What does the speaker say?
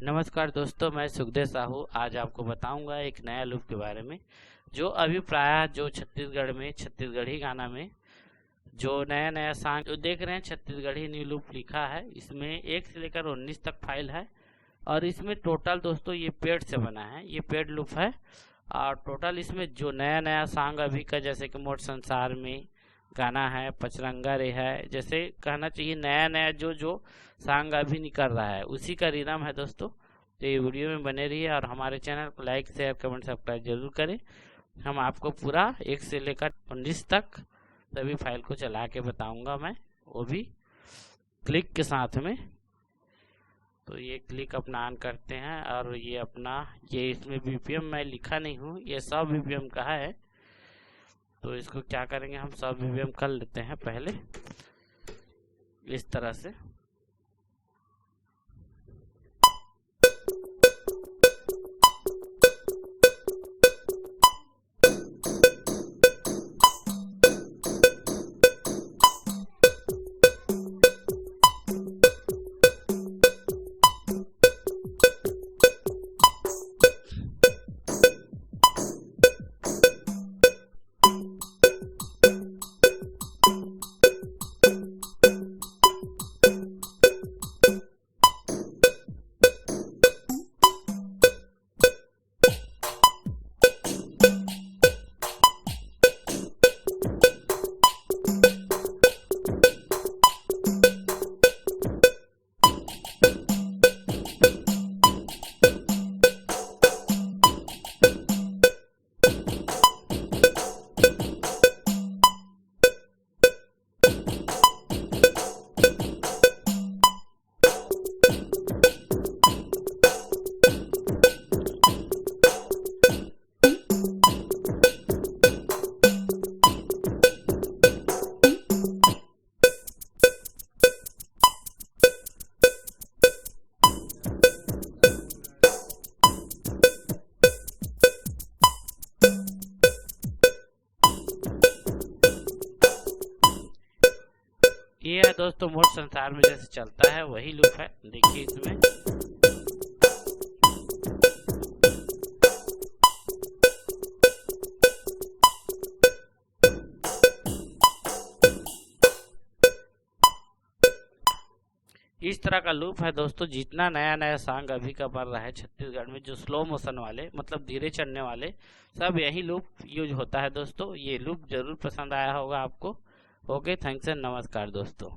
नमस्कार दोस्तों, मैं सुखदेव साहू आज आपको बताऊंगा एक नया लूप के बारे में जो अभी प्रायः जो छत्तीसगढ़ में छत्तीसगढ़ी गाना में जो नया सॉन्ग जो देख रहे हैं छत्तीसगढ़ी न्यू लूप लिखा है। इसमें 1 से लेकर 19 तक फाइल है और इसमें टोटल दोस्तों ये पेड से बना है, ये पेड लूप है। और टोटल इसमें जो नया सॉन्ग अभी का जैसे कि मोट संसार में गाना है, पचरंगा रे है, जैसे कहना चाहिए नया जो सॉन्ग अभी निकल रहा है उसी का रिदम है दोस्तों। तो ये वीडियो में बने रहिए और हमारे चैनल को लाइक शेयर कमेंट सब्सक्राइब जरूर करें। हम आपको पूरा 1 से लेकर 19 तक सभी फाइल को चला के बताऊंगा मैं, वो भी क्लिक के साथ में। तो ये क्लिक अपना ऑन करते हैं और ये अपना ये इसमें बीपीएम मैं लिखा नहीं हूँ, ये सब बीपीएम का है। तो इसको क्या करेंगे, हम सब बीपीएम कर लेते हैं पहले इस तरह से। ये है दोस्तों मोट संसार में जैसे चलता है वही लूप है, देखिए इसमें। इस तरह का लूप है दोस्तों। जितना नया सॉन्ग अभी का बन रहा है छत्तीसगढ़ में जो स्लो मोशन वाले मतलब धीरे चलने वाले सब यही लूप यूज होता है दोस्तों। ये लूप जरूर पसंद आया होगा आपको। ओके, थैंक्स एंड नमस्कार दोस्तों।